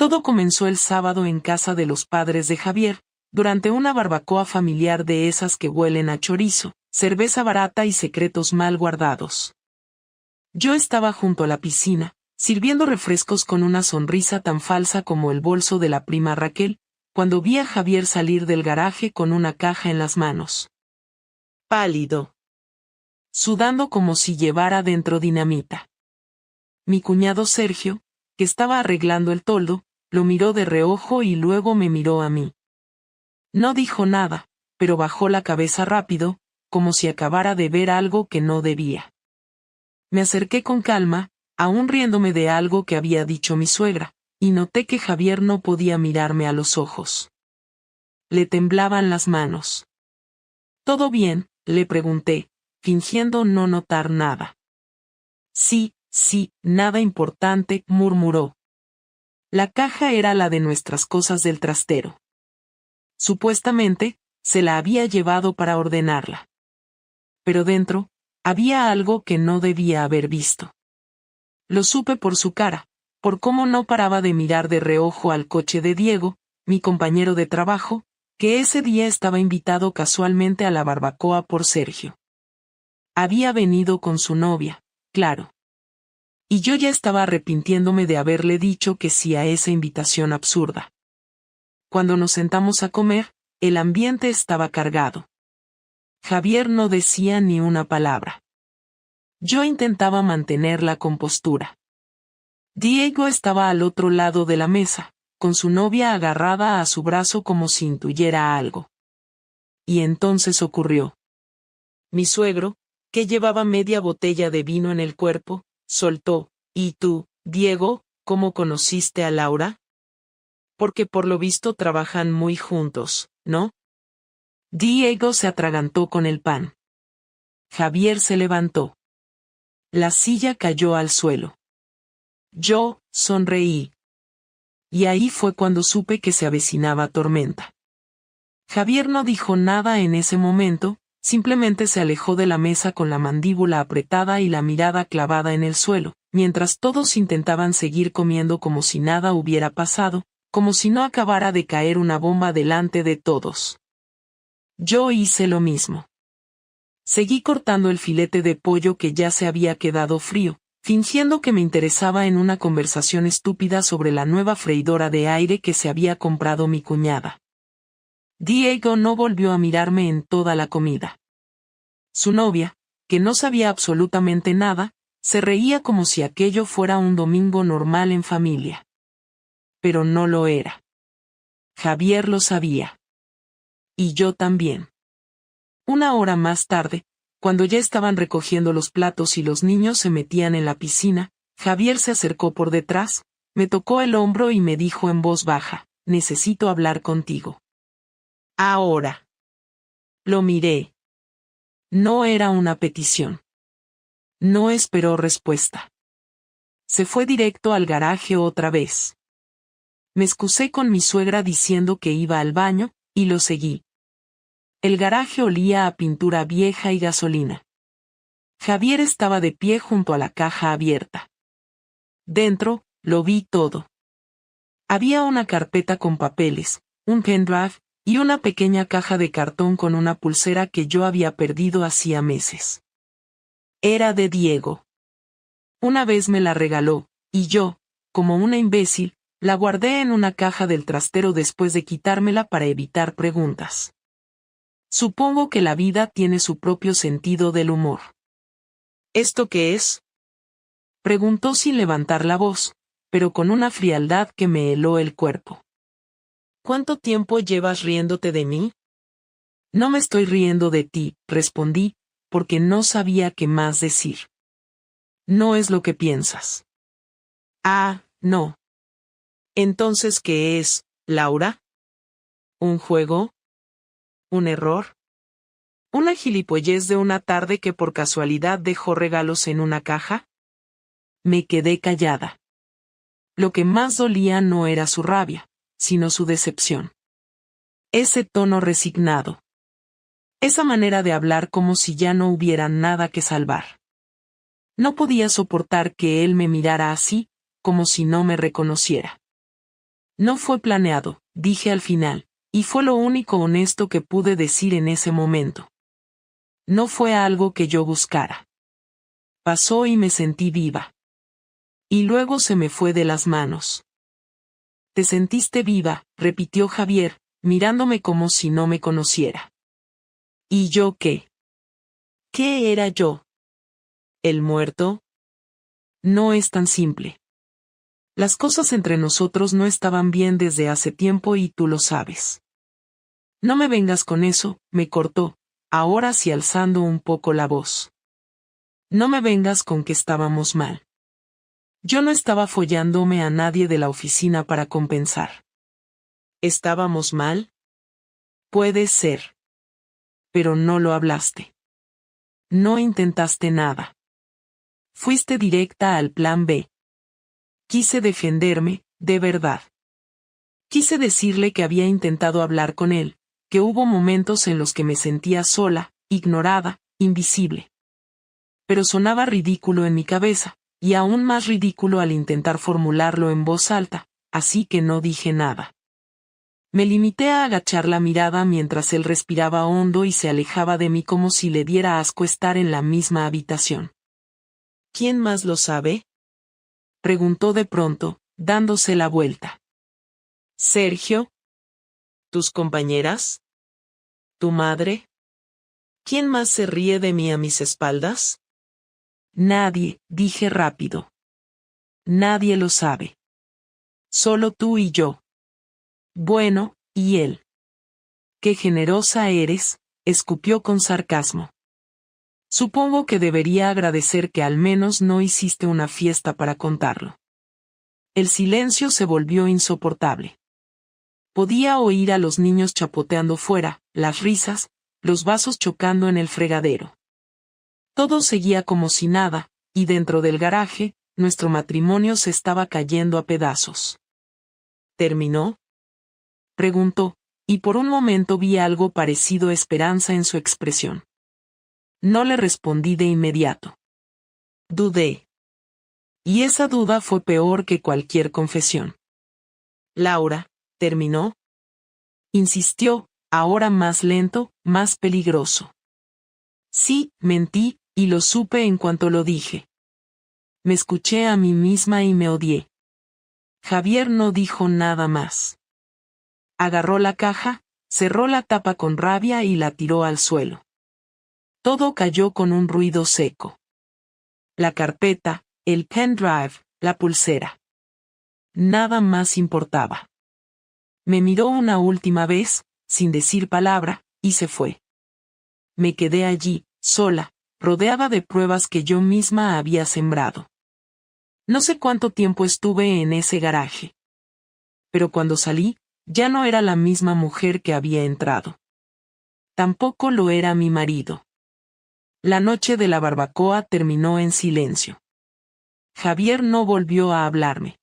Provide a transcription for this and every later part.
Todo comenzó el sábado en casa de los padres de Javier, durante una barbacoa familiar de esas que huelen a chorizo, cerveza barata y secretos mal guardados. Yo estaba junto a la piscina, sirviendo refrescos con una sonrisa tan falsa como el bolso de la prima Raquel, cuando vi a Javier salir del garaje con una caja en las manos. Pálido. Sudando como si llevara dentro dinamita. Mi cuñado Sergio, que estaba arreglando el toldo, lo miró de reojo y luego me miró a mí. No dijo nada, pero bajó la cabeza rápido, como si acabara de ver algo que no debía. Me acerqué con calma, aún riéndome de algo que había dicho mi suegra, y noté que Javier no podía mirarme a los ojos. Le temblaban las manos. ¿Todo bien?, le pregunté, fingiendo no notar nada. Sí, nada importante, murmuró. La caja era la de nuestras cosas del trastero. Supuestamente, se la había llevado para ordenarla. Pero dentro, había algo que no debía haber visto. Lo supe por su cara, por cómo no paraba de mirar de reojo al coche de Diego, mi compañero de trabajo, que ese día estaba invitado casualmente a la barbacoa por Sergio. Había venido con su novia, claro. Y yo ya estaba arrepintiéndome de haberle dicho que sí a esa invitación absurda. Cuando nos sentamos a comer, el ambiente estaba cargado. Javier no decía ni una palabra. Yo intentaba mantener la compostura. Diego estaba al otro lado de la mesa, con su novia agarrada a su brazo como si intuyera algo. Y entonces ocurrió. Mi suegro, que llevaba media botella de vino en el cuerpo, soltó: ¿Y tú, Diego, cómo conociste a Laura? Porque por lo visto trabajan muy juntos, ¿no? Diego se atragantó con el pan. Javier se levantó. La silla cayó al suelo. Yo sonreí. Y ahí fue cuando supe que se avecinaba tormenta. Javier no dijo nada en ese momento, simplemente se alejó de la mesa con la mandíbula apretada y la mirada clavada en el suelo, mientras todos intentaban seguir comiendo como si nada hubiera pasado, como si no acabara de caer una bomba delante de todos. Yo hice lo mismo. Seguí cortando el filete de pollo que ya se había quedado frío, fingiendo que me interesaba en una conversación estúpida sobre la nueva freidora de aire que se había comprado mi cuñada. Diego no volvió a mirarme en toda la comida. Su novia, que no sabía absolutamente nada, se reía como si aquello fuera un domingo normal en familia. Pero no lo era. Javier lo sabía. Y yo también. Una hora más tarde, cuando ya estaban recogiendo los platos y los niños se metían en la piscina, Javier se acercó por detrás, me tocó el hombro y me dijo en voz baja: necesito hablar contigo. Ahora. Lo miré. No era una petición. No esperó respuesta. Se fue directo al garaje otra vez. Me excusé con mi suegra diciendo que iba al baño, y lo seguí. El garaje olía a pintura vieja y gasolina. Javier estaba de pie junto a la caja abierta. Dentro, lo vi todo. Había una carpeta con papeles, un pendrive, y una pequeña caja de cartón con una pulsera que yo había perdido hacía meses. Era de Diego. Una vez me la regaló, y yo, como una imbécil, la guardé en una caja del trastero después de quitármela para evitar preguntas. Supongo que la vida tiene su propio sentido del humor. ¿Esto qué es?, preguntó sin levantar la voz, pero con una frialdad que me heló el cuerpo. ¿Cuánto tiempo llevas riéndote de mí? No me estoy riendo de ti, respondí, porque no sabía qué más decir. No es lo que piensas. Ah, no. Entonces, ¿qué es, Laura? ¿Un juego? ¿Un error? ¿Una gilipollez de una tarde que por casualidad dejó regalos en una caja? Me quedé callada. Lo que más dolía no era su rabia, sino su decepción. Ese tono resignado. Esa manera de hablar como si ya no hubiera nada que salvar. No podía soportar que él me mirara así, como si no me reconociera. No fue planeado, dije al final, y fue lo único honesto que pude decir en ese momento. No fue algo que yo buscara. Pasó y me sentí viva. Y luego se me fue de las manos. «¿Te sentiste viva?», repitió Javier, mirándome como si no me conociera. ¿Y yo qué? ¿Qué era yo? ¿El muerto? No es tan simple. Las cosas entre nosotros no estaban bien desde hace tiempo y tú lo sabes. No me vengas con eso, me cortó, ahora sí alzando un poco la voz. No me vengas con que estábamos mal. Yo no estaba follándome a nadie de la oficina para compensar. ¿Estábamos mal? Puede ser. Pero no lo hablaste. No intentaste nada. Fuiste directa al plan B. Quise defenderme, de verdad. Quise decirle que había intentado hablar con él, que hubo momentos en los que me sentía sola, ignorada, invisible. Pero sonaba ridículo en mi cabeza, y aún más ridículo al intentar formularlo en voz alta, así que no dije nada. Me limité a agachar la mirada mientras él respiraba hondo y se alejaba de mí como si le diera asco estar en la misma habitación. ¿Quién más lo sabe?, preguntó de pronto, dándose la vuelta. ¿Sergio? ¿Tus compañeras? ¿Tu madre? ¿Quién más se ríe de mí a mis espaldas? Nadie, dije rápido. Nadie lo sabe. Solo tú y yo. Bueno, y él. Qué generosa eres, escupió con sarcasmo. Supongo que debería agradecer que al menos no hiciste una fiesta para contarlo. El silencio se volvió insoportable. Podía oír a los niños chapoteando fuera, las risas, los vasos chocando en el fregadero. Todo seguía como si nada, y dentro del garaje, nuestro matrimonio se estaba cayendo a pedazos. ¿Terminó?, preguntó, y por un momento vi algo parecido a esperanza en su expresión. No le respondí de inmediato. Dudé. Y esa duda fue peor que cualquier confesión. Laura, ¿terminó?, insistió, ahora más lento, más peligroso. Sí, mentí, y lo supe en cuanto lo dije. Me escuché a mí misma y me odié. Javier no dijo nada más. Agarró la caja, cerró la tapa con rabia y la tiró al suelo. Todo cayó con un ruido seco. La carpeta, el pendrive, la pulsera. Nada más importaba. Me miró una última vez, sin decir palabra, y se fue. Me quedé allí, sola, rodeada de pruebas que yo misma había sembrado. No sé cuánto tiempo estuve en ese garaje. Pero cuando salí, ya no era la misma mujer que había entrado. Tampoco lo era mi marido. La noche de la barbacoa terminó en silencio. Javier no volvió a hablarme.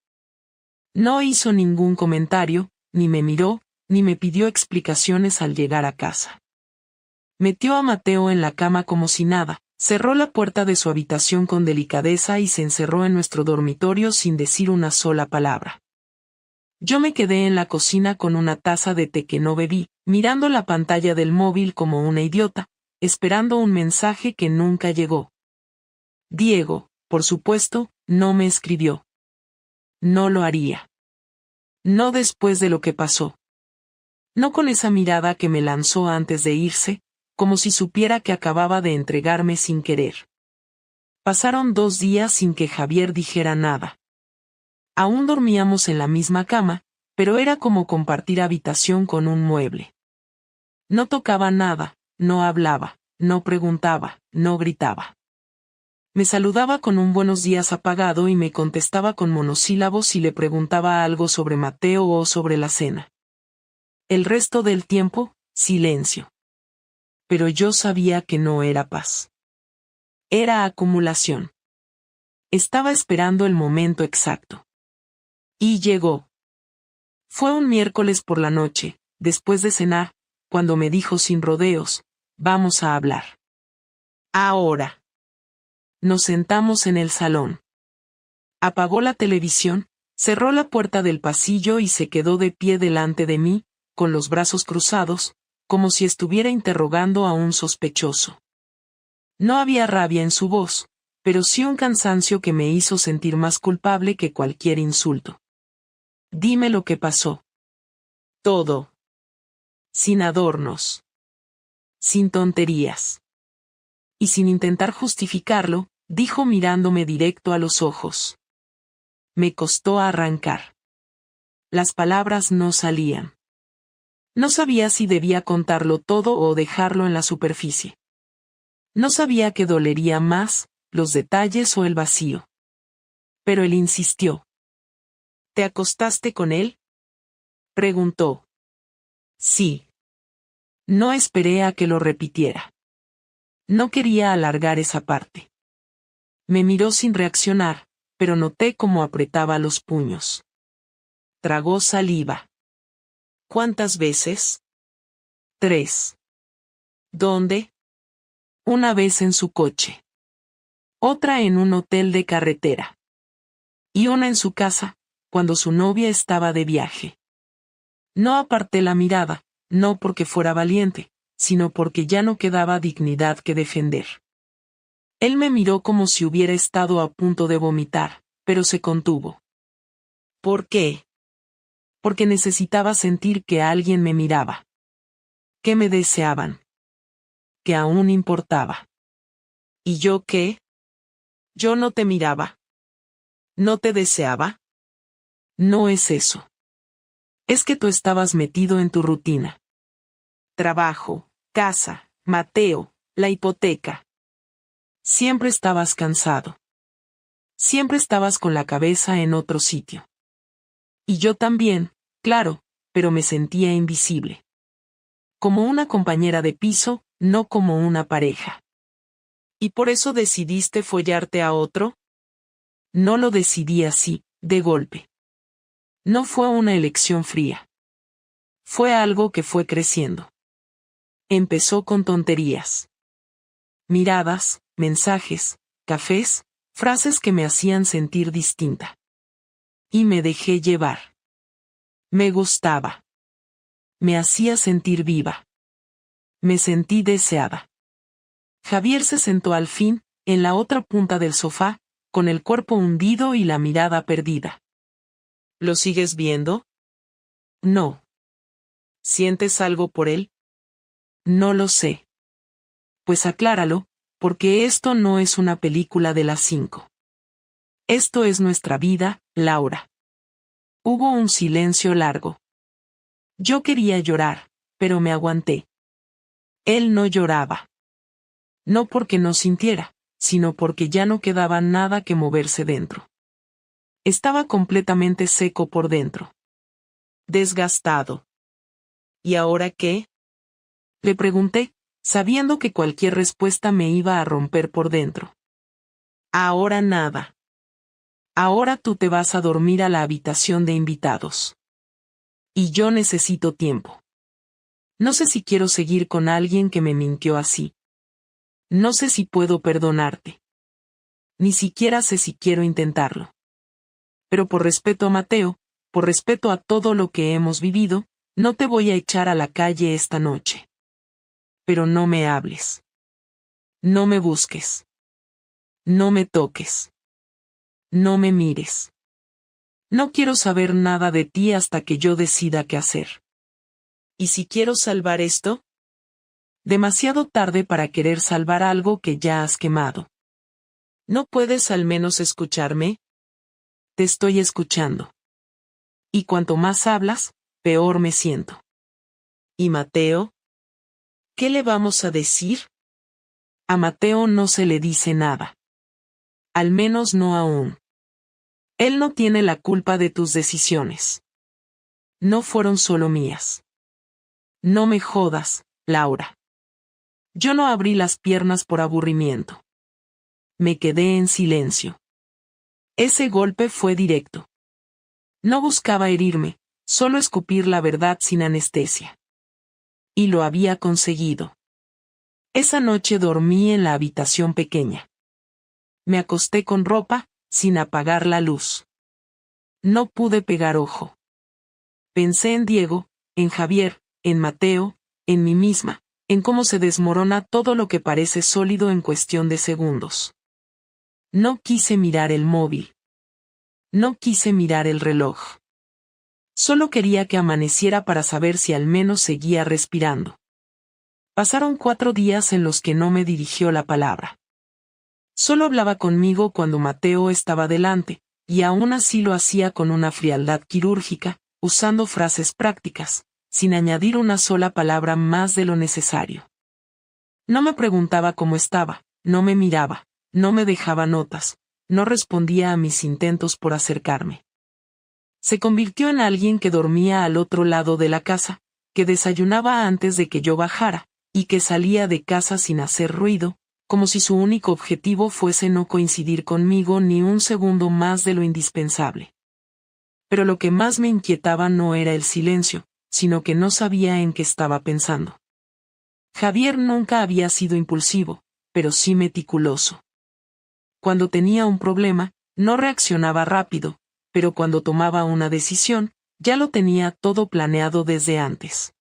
No hizo ningún comentario, ni me miró, ni me pidió explicaciones al llegar a casa. Metió a Mateo en la cama como si nada, cerró la puerta de su habitación con delicadeza y se encerró en nuestro dormitorio sin decir una sola palabra. Yo me quedé en la cocina con una taza de té que no bebí, mirando la pantalla del móvil como una idiota, esperando un mensaje que nunca llegó. Diego, por supuesto, no me escribió. No lo haría. No después de lo que pasó. No con esa mirada que me lanzó antes de irse, como si supiera que acababa de entregarme sin querer. Pasaron 2 días sin que Javier dijera nada. Aún dormíamos en la misma cama, pero era como compartir habitación con un mueble. No tocaba nada, no hablaba, no preguntaba, no gritaba. Me saludaba con un buenos días apagado y me contestaba con monosílabos si le preguntaba algo sobre Mateo o sobre la cena. El resto del tiempo, silencio. Pero yo sabía que no era paz. Era acumulación. Estaba esperando el momento exacto. Y llegó. Fue un miércoles por la noche, después de cenar, cuando me dijo sin rodeos, vamos a hablar. Ahora. Nos sentamos en el salón. Apagó la televisión, Cerró la puerta del pasillo y se quedó de pie delante de mí, con los brazos cruzados, como si estuviera interrogando a un sospechoso. No había rabia en su voz, pero sí un cansancio que me hizo sentir más culpable que cualquier insulto. Dime lo que pasó. Todo. Sin adornos. Sin tonterías. Y sin intentar justificarlo, dijo mirándome directo a los ojos. Me costó arrancar. Las palabras no salían. No sabía si debía contarlo todo o dejarlo en la superficie. No sabía qué dolería más, los detalles o el vacío. Pero él insistió. ¿Te acostaste con él? Preguntó. Sí. No esperé a que lo repitiera. No quería alargar esa parte. Me miró sin reaccionar, pero noté cómo apretaba los puños. Tragó saliva. ¿Cuántas veces? 3. ¿Dónde? Una vez en su coche. Otra en un hotel de carretera. Y una en su casa, cuando su novia estaba de viaje. No aparté la mirada, no porque fuera valiente, sino porque ya no quedaba dignidad que defender. Él me miró como si hubiera estado a punto de vomitar, pero se contuvo. ¿Por qué? Porque necesitaba sentir que alguien me miraba. Que me deseaban. Que aún importaba. ¿Y yo qué? Yo no te miraba. ¿No te deseaba? No es eso. Es que tú estabas metido en tu rutina. Trabajo, casa, Mateo, la hipoteca. Siempre estabas cansado. Siempre estabas con la cabeza en otro sitio. Y yo también, claro, pero me sentía invisible. Como una compañera de piso, no como una pareja. ¿Y por eso decidiste follarte a otro? No lo decidí así, de golpe. No fue una elección fría. Fue algo que fue creciendo. Empezó con tonterías. Miradas, mensajes, cafés, frases que me hacían sentir distinta. Y me dejé llevar. Me gustaba. Me hacía sentir viva. Me sentí deseada. Javier se sentó al fin, en la otra punta del sofá, con el cuerpo hundido y la mirada perdida. ¿Lo sigues viendo? No. ¿Sientes algo por él? No lo sé. Pues acláralo, porque esto no es una película de las 5. Esto es nuestra vida, Laura. Hubo un silencio largo. Yo quería llorar, pero me aguanté. Él no lloraba. No porque no sintiera, sino porque ya no quedaba nada que moverse dentro. Estaba completamente seco por dentro. Desgastado. ¿Y ahora qué? Le pregunté, sabiendo que cualquier respuesta me iba a romper por dentro. Ahora nada. Ahora tú te vas a dormir a la habitación de invitados. Y yo necesito tiempo. No sé si quiero seguir con alguien que me mintió así. No sé si puedo perdonarte. Ni siquiera sé si quiero intentarlo. Pero por respeto a Mateo, por respeto a todo lo que hemos vivido, no te voy a echar a la calle esta noche. Pero no me hables. No me busques. No me toques. No me mires. No quiero saber nada de ti hasta que yo decida qué hacer. ¿Y si quiero salvar esto? Demasiado tarde para querer salvar algo que ya has quemado. ¿No puedes al menos escucharme? Te estoy escuchando. Y cuanto más hablas, peor me siento. ¿Y Mateo? ¿Qué le vamos a decir? A Mateo no se le dice nada. Al menos no aún. Él no tiene la culpa de tus decisiones. No fueron solo mías. No me jodas, Laura. Yo no abrí las piernas por aburrimiento. Me quedé en silencio. Ese golpe fue directo. No buscaba herirme, solo escupir la verdad sin anestesia. Y lo había conseguido. Esa noche dormí en la habitación pequeña. Me acosté con ropa, sin apagar la luz. No pude pegar ojo. Pensé en Diego, en Javier, en Mateo, en mí misma, en cómo se desmorona todo lo que parece sólido en cuestión de segundos. No quise mirar el móvil. No quise mirar el reloj. Solo quería que amaneciera para saber si al menos seguía respirando. Pasaron 4 días en los que no me dirigió la palabra. Solo hablaba conmigo cuando Mateo estaba delante, y aún así lo hacía con una frialdad quirúrgica, usando frases prácticas, sin añadir una sola palabra más de lo necesario. No me preguntaba cómo estaba, no me miraba, no me dejaba notas, no respondía a mis intentos por acercarme. Se convirtió en alguien que dormía al otro lado de la casa, que desayunaba antes de que yo bajara, y que salía de casa sin hacer ruido, como si su único objetivo fuese no coincidir conmigo ni un segundo más de lo indispensable. Pero lo que más me inquietaba no era el silencio, sino que no sabía en qué estaba pensando. Javier nunca había sido impulsivo, pero sí meticuloso. Cuando tenía un problema, no reaccionaba rápido, pero cuando tomaba una decisión, ya lo tenía todo planeado desde antes.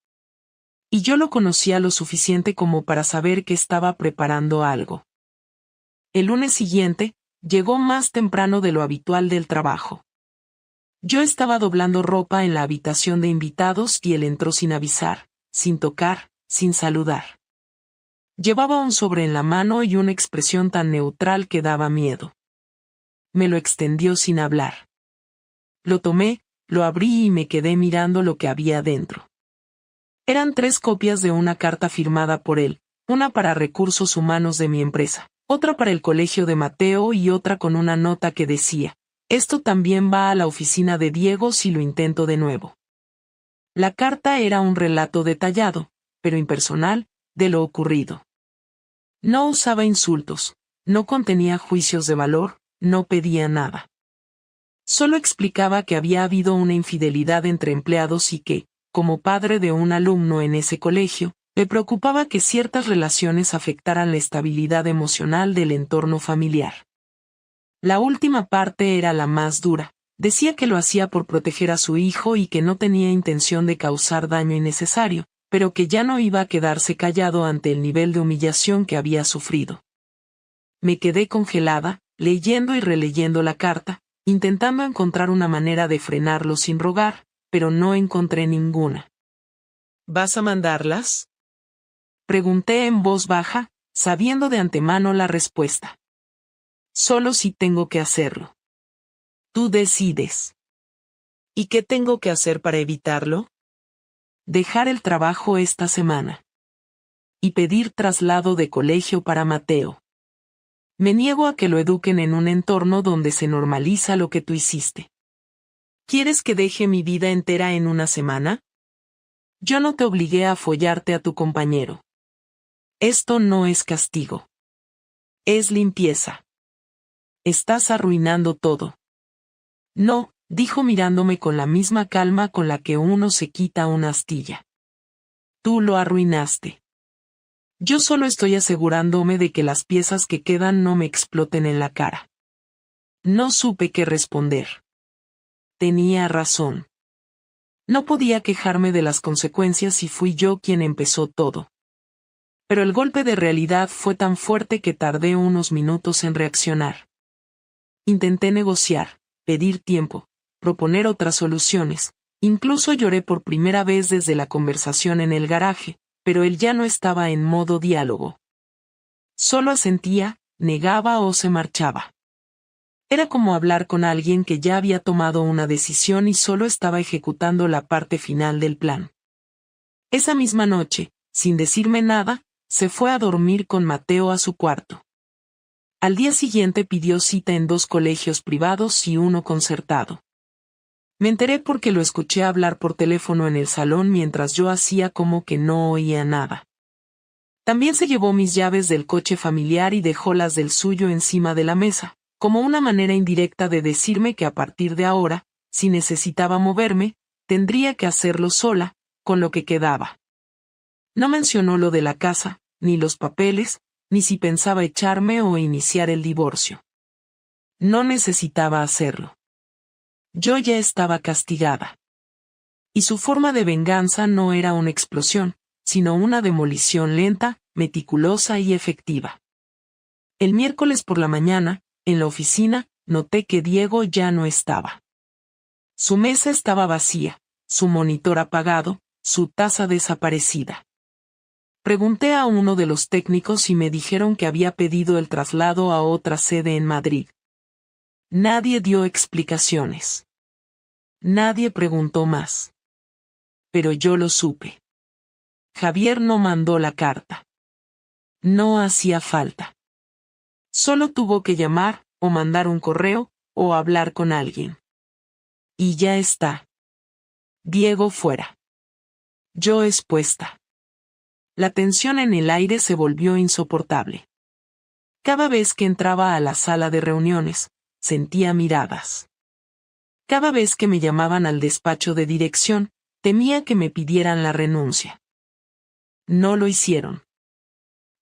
Y yo lo conocía lo suficiente como para saber que estaba preparando algo. El lunes siguiente, llegó más temprano de lo habitual del trabajo. Yo estaba doblando ropa en la habitación de invitados y él entró sin avisar, sin tocar, sin saludar. Llevaba un sobre en la mano y una expresión tan neutral que daba miedo. Me lo extendió sin hablar. Lo tomé, lo abrí y me quedé mirando lo que había dentro. Eran 3 copias de una carta firmada por él, una para recursos humanos de mi empresa, otra para el colegio de Mateo y otra con una nota que decía: esto también va a la oficina de Diego si lo intento de nuevo. La carta era un relato detallado, pero impersonal, de lo ocurrido. No usaba insultos, no contenía juicios de valor, no pedía nada. Solo explicaba que había habido una infidelidad entre empleados y que, como padre de un alumno en ese colegio, le preocupaba que ciertas relaciones afectaran la estabilidad emocional del entorno familiar. La última parte era la más dura. Decía que lo hacía por proteger a su hijo y que no tenía intención de causar daño innecesario, pero que ya no iba a quedarse callado ante el nivel de humillación que había sufrido. Me quedé congelada, leyendo y releyendo la carta, intentando encontrar una manera de frenarlo sin rogar, pero no encontré ninguna. ¿Vas a mandarlas?, pregunté en voz baja, sabiendo de antemano la respuesta. Solo si tengo que hacerlo. Tú decides. ¿Y qué tengo que hacer para evitarlo? Dejar el trabajo esta semana. Y pedir traslado de colegio para Mateo. Me niego a que lo eduquen en un entorno donde se normaliza lo que tú hiciste. ¿Quieres que deje mi vida entera en una semana? Yo no te obligué a follarte a tu compañero. Esto no es castigo. Es limpieza. Estás arruinando todo. No, dijo mirándome con la misma calma con la que uno se quita una astilla. Tú lo arruinaste. Yo solo estoy asegurándome de que las piezas que quedan no me exploten en la cara. No supe qué responder. Tenía razón. No podía quejarme de las consecuencias si fui yo quien empezó todo. Pero el golpe de realidad fue tan fuerte que tardé unos minutos en reaccionar. Intenté negociar, pedir tiempo, proponer otras soluciones, incluso lloré por primera vez desde la conversación en el garaje, pero él ya no estaba en modo diálogo. Solo asentía, negaba o se marchaba. Era como hablar con alguien que ya había tomado una decisión y solo estaba ejecutando la parte final del plan. Esa misma noche, sin decirme nada, se fue a dormir con Mateo a su cuarto. Al día siguiente pidió cita en 2 colegios privados y uno concertado. Me enteré porque lo escuché hablar por teléfono en el salón mientras yo hacía como que no oía nada. También se llevó mis llaves del coche familiar y dejó las del suyo encima de la mesa, como una manera indirecta de decirme que a partir de ahora, si necesitaba moverme, tendría que hacerlo sola, con lo que quedaba. No mencionó lo de la casa, ni los papeles, ni si pensaba echarme o iniciar el divorcio. No necesitaba hacerlo. Yo ya estaba castigada. Y su forma de venganza no era una explosión, sino una demolición lenta, meticulosa y efectiva. El miércoles por la mañana, en la oficina, noté que Diego ya no estaba. Su mesa estaba vacía, su monitor apagado, su taza desaparecida. Pregunté a uno de los técnicos y me dijeron que había pedido el traslado a otra sede en Madrid. Nadie dio explicaciones. Nadie preguntó más. Pero yo lo supe. Javier no mandó la carta. No hacía falta. Solo tuvo que llamar, o mandar un correo, o hablar con alguien. Y ya está. Diego fuera. Yo expuesta. La tensión en el aire se volvió insoportable. Cada vez que entraba a la sala de reuniones, sentía miradas. Cada vez que me llamaban al despacho de dirección, temía que me pidieran la renuncia. No lo hicieron.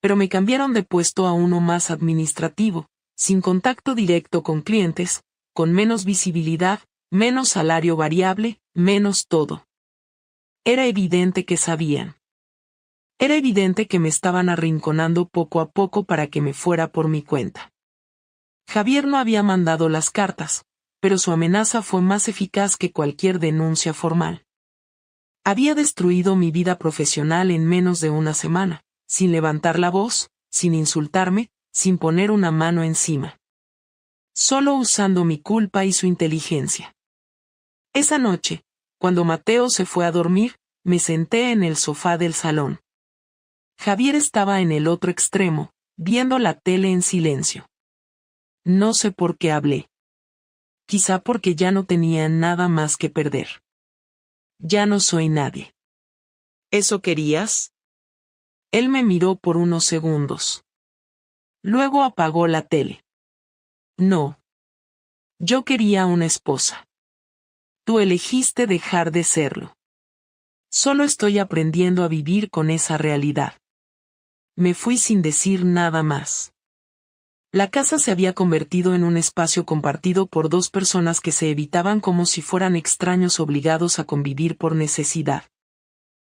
Pero me cambiaron de puesto a uno más administrativo, sin contacto directo con clientes, con menos visibilidad, menos salario variable, menos todo. Era evidente que sabían. Era evidente que me estaban arrinconando poco a poco para que me fuera por mi cuenta. Javier no había mandado las cartas, pero su amenaza fue más eficaz que cualquier denuncia formal. Había destruido mi vida profesional en menos de una semana, sin levantar la voz, sin insultarme, sin poner una mano encima. Solo usando mi culpa y su inteligencia. Esa noche, cuando Mateo se fue a dormir, me senté en el sofá del salón. Javier estaba en el otro extremo, viendo la tele en silencio. No sé por qué hablé. Quizá porque ya no tenía nada más que perder. Ya no soy nadie. ¿Eso querías? Él me miró por unos segundos. Luego apagó la tele. No. Yo quería una esposa. Tú elegiste dejar de serlo. Solo estoy aprendiendo a vivir con esa realidad. Me fui sin decir nada más. La casa se había convertido en un espacio compartido por dos personas que se evitaban como si fueran extraños obligados a convivir por necesidad.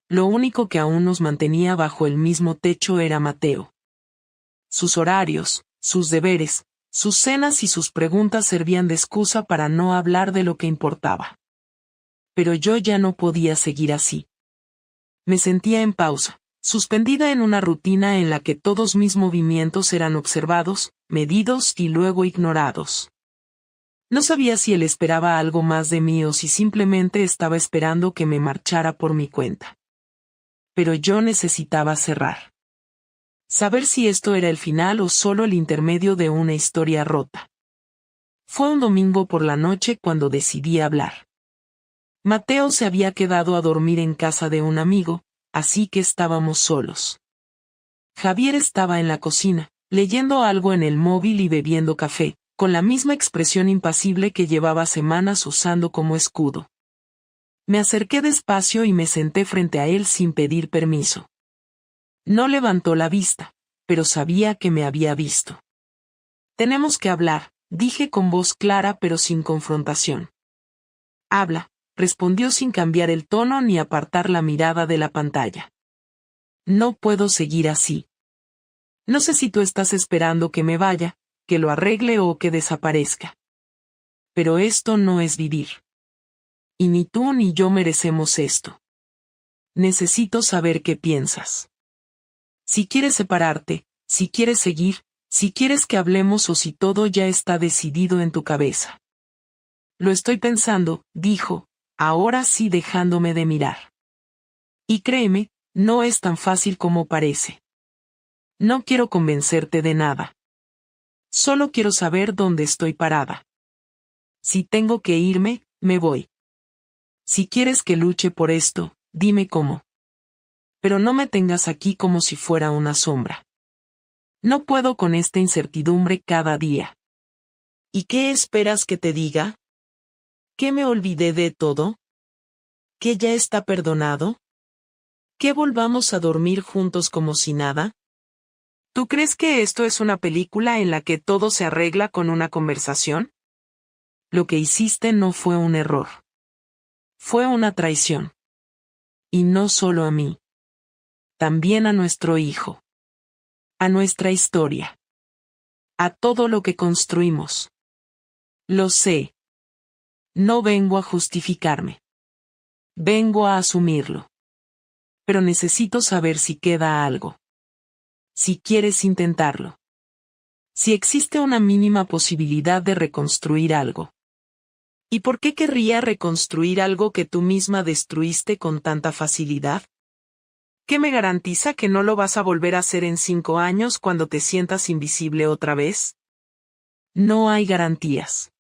Lo único que aún nos mantenía bajo el mismo techo era Mateo. Sus horarios, sus deberes, sus cenas y sus preguntas servían de excusa para no hablar de lo que importaba. Pero yo ya no podía seguir así. Me sentía en pausa, suspendida en una rutina en la que todos mis movimientos eran observados, medidos y luego ignorados. No sabía si él esperaba algo más de mí o si simplemente estaba esperando que me marchara por mi cuenta. Pero yo necesitaba cerrar. Saber si esto era el final o solo el intermedio de una historia rota. Fue un domingo por la noche cuando decidí hablar. Mateo se había quedado a dormir en casa de un amigo, así que estábamos solos. Javier estaba en la cocina, leyendo algo en el móvil y bebiendo café, con la misma expresión impasible que llevaba semanas usando como escudo. Me acerqué despacio y me senté frente a él sin pedir permiso. No levantó la vista, pero sabía que me había visto. Tenemos que hablar, dije con voz clara pero sin confrontación. Habla, respondió sin cambiar el tono ni apartar la mirada de la pantalla. No puedo seguir así. No sé si tú estás esperando que me vaya, que lo arregle o que desaparezca. Pero esto no es vivir. Y ni tú ni yo merecemos esto. Necesito saber qué piensas. Si quieres separarte, si quieres seguir, si quieres que hablemos o si todo ya está decidido en tu cabeza. Lo estoy pensando, dijo, ahora sí dejándome de mirar. Y créeme, no es tan fácil como parece. No quiero convencerte de nada. Solo quiero saber dónde estoy parada. Si tengo que irme, me voy. Si quieres que luche por esto, dime cómo. Pero no me tengas aquí como si fuera una sombra. No puedo con esta incertidumbre cada día. ¿Y qué esperas que te diga? ¿Que me olvidé de todo? ¿Que ya está perdonado? ¿Que volvamos a dormir juntos como si nada? ¿Tú crees que esto es una película en la que todo se arregla con una conversación? Lo que hiciste no fue un error. Fue una traición. Y no solo a mí. También a nuestro hijo. A nuestra historia. A todo lo que construimos. Lo sé. No vengo a justificarme. Vengo a asumirlo. Pero necesito saber si queda algo. Si quieres intentarlo. Si existe una mínima posibilidad de reconstruir algo. ¿Y por qué querría reconstruir algo que tú misma destruiste con tanta facilidad? ¿Qué me garantiza que no lo vas a volver a hacer en 5 años cuando te sientas invisible otra vez? No hay garantías.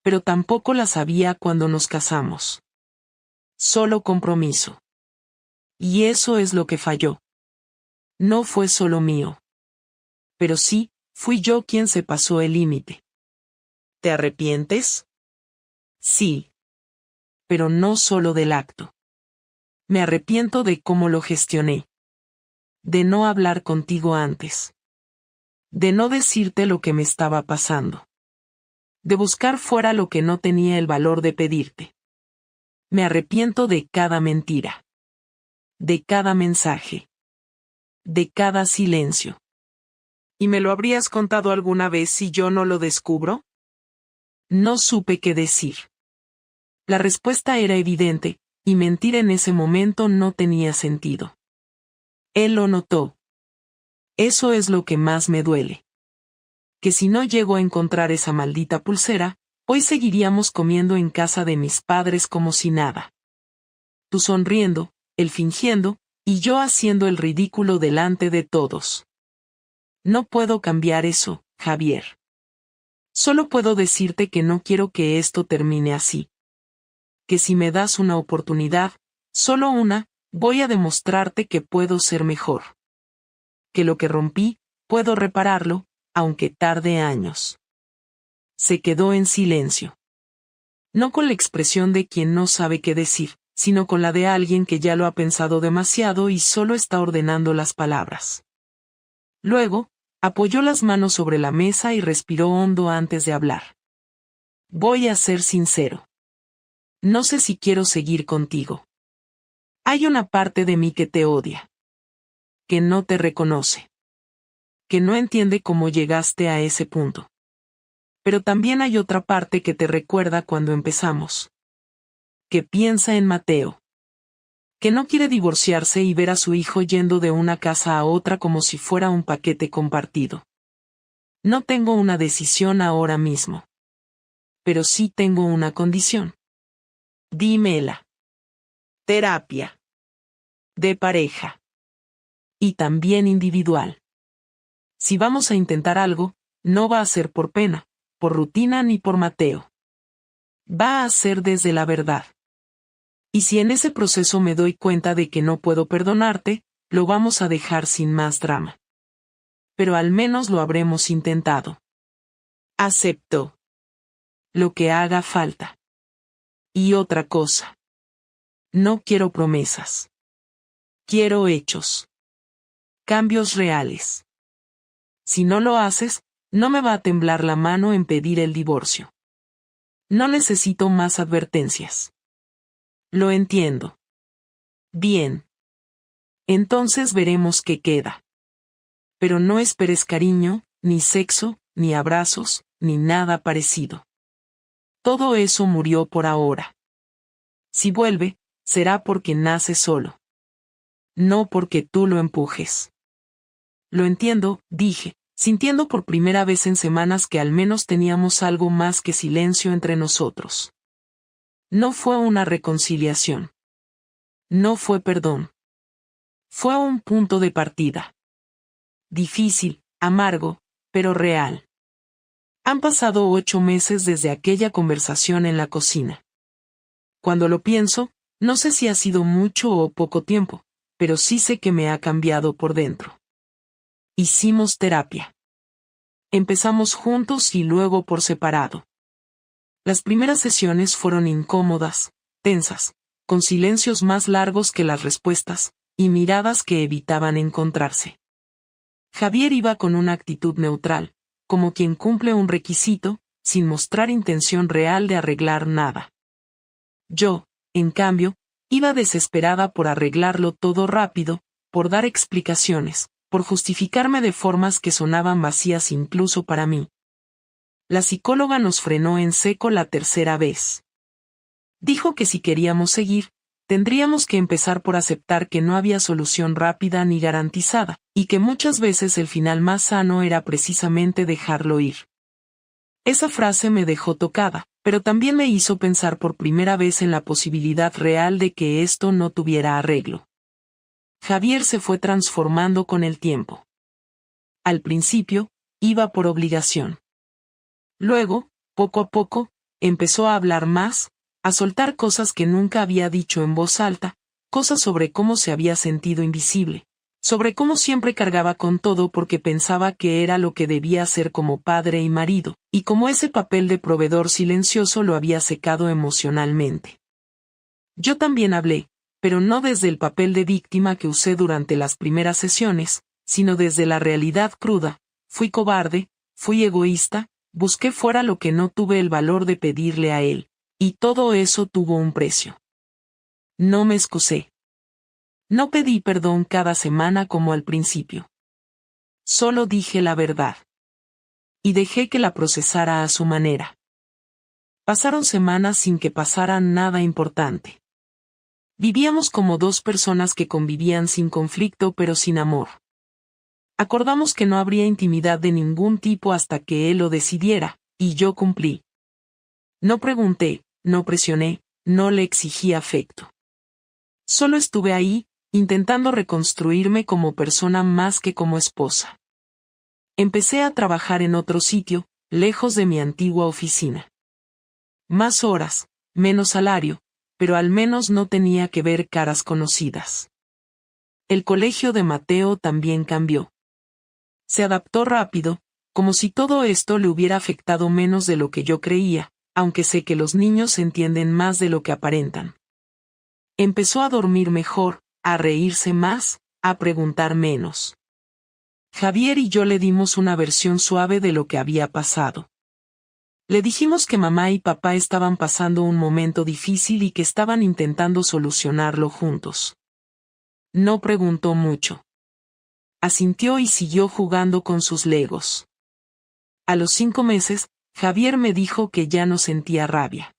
Pero tampoco las había cuando nos casamos. Solo compromiso. Y eso es lo que falló. No fue solo mío. Pero sí, fui yo quien se pasó el límite. ¿Te arrepientes? Sí. Pero no solo del acto. Me arrepiento de cómo lo gestioné. De no hablar contigo antes. De no decirte lo que me estaba pasando. De buscar fuera lo que no tenía el valor de pedirte. Me arrepiento de cada mentira. De cada mensaje. De cada silencio. ¿Y me lo habrías contado alguna vez si yo no lo descubro? No supe qué decir. La respuesta era evidente, y mentir en ese momento no tenía sentido. Él lo notó. Eso es lo que más me duele. Que si no llego a encontrar esa maldita pulsera, hoy seguiríamos comiendo en casa de mis padres como si nada. Tú sonriendo, él fingiendo, y yo haciendo el ridículo delante de todos. No puedo cambiar eso, Javier. Solo puedo decirte que no quiero que esto termine así. Que si me das una oportunidad, solo una, voy a demostrarte que puedo ser mejor. Que lo que rompí, puedo repararlo, aunque tarde años. Se quedó en silencio. No con la expresión de quien no sabe qué decir, sino con la de alguien que ya lo ha pensado demasiado y solo está ordenando las palabras. Luego, apoyó las manos sobre la mesa y respiró hondo antes de hablar. Voy a ser sincero. No sé si quiero seguir contigo. Hay una parte de mí que te odia. Que no te reconoce. Que no entiende cómo llegaste a ese punto. Pero también hay otra parte que te recuerda cuando empezamos. Que piensa en Mateo. Que no quiere divorciarse y ver a su hijo yendo de una casa a otra como si fuera un paquete compartido. No tengo una decisión ahora mismo. Pero sí tengo una condición. Dímela. Terapia. De pareja. Y también individual. Si vamos a intentar algo, no va a ser por pena, por rutina ni por Mateo. Va a ser desde la verdad. Y si en ese proceso me doy cuenta de que no puedo perdonarte, lo vamos a dejar sin más drama. Pero al menos lo habremos intentado. Acepto. Lo que haga falta. Y otra cosa. No quiero promesas. Quiero hechos. Cambios reales. Si no lo haces, no me va a temblar la mano en pedir el divorcio. No necesito más advertencias. Lo entiendo. Bien. Entonces veremos qué queda. Pero no esperes cariño, ni sexo, ni abrazos, ni nada parecido. Todo eso murió por ahora. Si vuelve, será porque nace solo. No porque tú lo empujes. Lo entiendo, dije, sintiendo por primera vez en semanas que al menos teníamos algo más que silencio entre nosotros. No fue una reconciliación. No fue perdón. Fue un punto de partida. Difícil, amargo, pero real. Han pasado 8 meses desde aquella conversación en la cocina. Cuando lo pienso, no sé si ha sido mucho o poco tiempo, pero sí sé que me ha cambiado por dentro. Hicimos terapia. Empezamos juntos y luego por separado. Las primeras sesiones fueron incómodas, tensas, con silencios más largos que las respuestas, y miradas que evitaban encontrarse. Javier iba con una actitud neutral, como quien cumple un requisito, sin mostrar intención real de arreglar nada. Yo, en cambio, iba desesperada por arreglarlo todo rápido, por dar explicaciones, por justificarme de formas que sonaban vacías incluso para mí. La psicóloga nos frenó en seco la tercera vez. Dijo que si queríamos seguir, tendríamos que empezar por aceptar que no había solución rápida ni garantizada, y que muchas veces el final más sano era precisamente dejarlo ir. Esa frase me dejó tocada, pero también me hizo pensar por primera vez en la posibilidad real de que esto no tuviera arreglo. Javier se fue transformando con el tiempo. Al principio, iba por obligación. Luego, poco a poco, empezó a hablar más, a soltar cosas que nunca había dicho en voz alta, cosas sobre cómo se había sentido invisible, sobre cómo siempre cargaba con todo porque pensaba que era lo que debía hacer como padre y marido, y cómo ese papel de proveedor silencioso lo había secado emocionalmente. Yo también hablé, pero no desde el papel de víctima que usé durante las primeras sesiones, sino desde la realidad cruda. Fui cobarde, fui egoísta, busqué fuera lo que no tuve el valor de pedirle a él, y todo eso tuvo un precio. No me excusé. No pedí perdón cada semana como al principio. Solo dije la verdad. Y dejé que la procesara a su manera. Pasaron semanas sin que pasara nada importante. Vivíamos como dos personas que convivían sin conflicto pero sin amor. Acordamos que no habría intimidad de ningún tipo hasta que él lo decidiera, y yo cumplí. No pregunté, no presioné, no le exigí afecto. Solo estuve ahí, intentando reconstruirme como persona más que como esposa. Empecé a trabajar en otro sitio, lejos de mi antigua oficina. Más horas, menos salario, pero al menos no tenía que ver caras conocidas. El colegio de Mateo también cambió. Se adaptó rápido, como si todo esto le hubiera afectado menos de lo que yo creía, aunque sé que los niños entienden más de lo que aparentan. Empezó a dormir mejor, a reírse más, a preguntar menos. Javier y yo le dimos una versión suave de lo que había pasado. Le dijimos que mamá y papá estaban pasando un momento difícil y que estaban intentando solucionarlo juntos. No preguntó mucho. Asintió y siguió jugando con sus legos. A los 5 meses, Javier me dijo que ya no sentía rabia.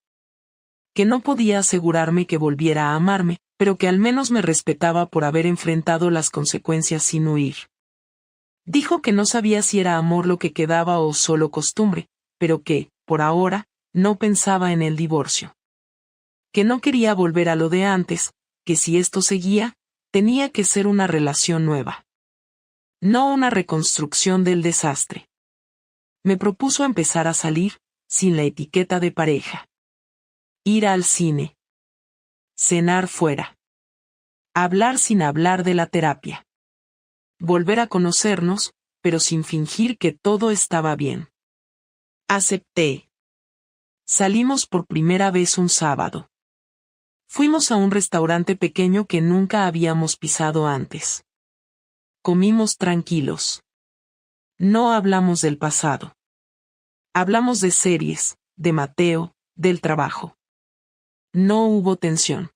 Que no podía asegurarme que volviera a amarme, pero que al menos me respetaba por haber enfrentado las consecuencias sin huir. Dijo que no sabía si era amor lo que quedaba o solo costumbre, pero que, por ahora, no pensaba en el divorcio. Que no quería volver a lo de antes, que si esto seguía, tenía que ser una relación nueva. No una reconstrucción del desastre. Me propuso empezar a salir, sin la etiqueta de pareja. Ir al cine. Cenar fuera. Hablar sin hablar de la terapia. Volver a conocernos, pero sin fingir que todo estaba bien. Acepté. Salimos por primera vez un sábado. Fuimos a un restaurante pequeño que nunca habíamos pisado antes. Comimos tranquilos. No hablamos del pasado. Hablamos de series, de Mateo, del trabajo. No hubo tensión.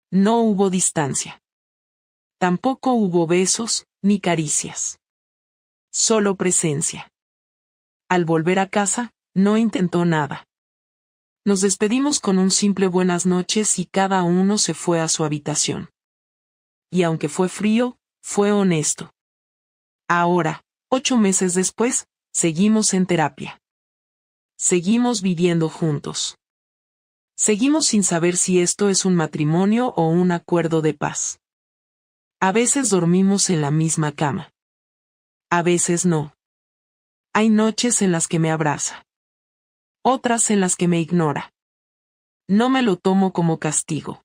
No hubo distancia. Tampoco hubo besos, ni caricias. Solo presencia. Al volver a casa, no intentó nada. Nos despedimos con un simple buenas noches y cada uno se fue a su habitación. Y aunque fue frío, fue honesto. Ahora, 8 meses después, seguimos en terapia. Seguimos viviendo juntos. Seguimos sin saber si esto es un matrimonio o un acuerdo de paz. A veces dormimos en la misma cama. A veces no. Hay noches en las que me abraza. Otras en las que me ignora. No me lo tomo como castigo.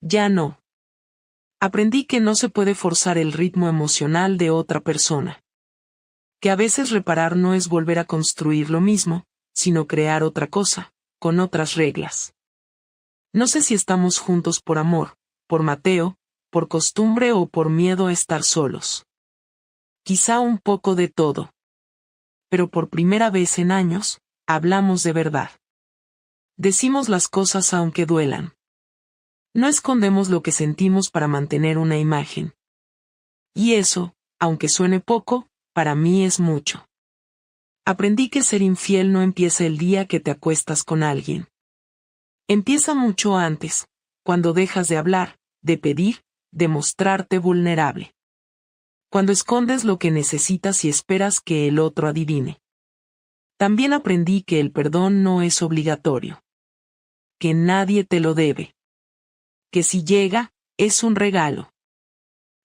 Ya no. Aprendí que no se puede forzar el ritmo emocional de otra persona. Que a veces reparar no es volver a construir lo mismo, sino crear otra cosa, con otras reglas. No sé si estamos juntos por amor, por Mateo, por costumbre o por miedo a estar solos. Quizá un poco de todo. Pero por primera vez en años, Hablamos de verdad. Decimos las cosas aunque duelan. No escondemos lo que sentimos para mantener una imagen. Y eso, aunque suene poco, para mí es mucho. Aprendí que ser infiel no empieza el día que te acuestas con alguien. Empieza mucho antes, cuando dejas de hablar, de pedir, de mostrarte vulnerable. Cuando escondes lo que necesitas y esperas que el otro adivine. También aprendí que el perdón no es obligatorio. Que nadie te lo debe. Que si llega, es un regalo.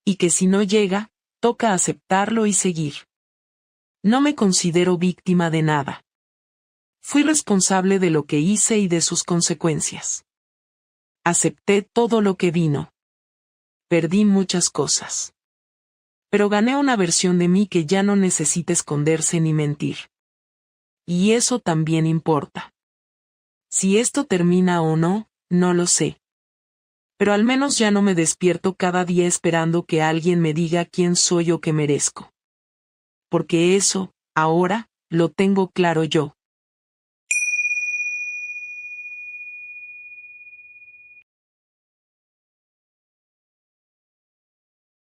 Y que si no llega, toca aceptarlo y seguir. No me considero víctima de nada. Fui responsable de lo que hice y de sus consecuencias. Acepté todo lo que vino. Perdí muchas cosas. Pero gané una versión de mí que ya no necesita esconderse ni mentir. Y eso también importa. Si esto termina o no, no lo sé. Pero al menos ya no me despierto cada día esperando que alguien me diga quién soy o qué merezco. Porque eso, ahora, lo tengo claro yo.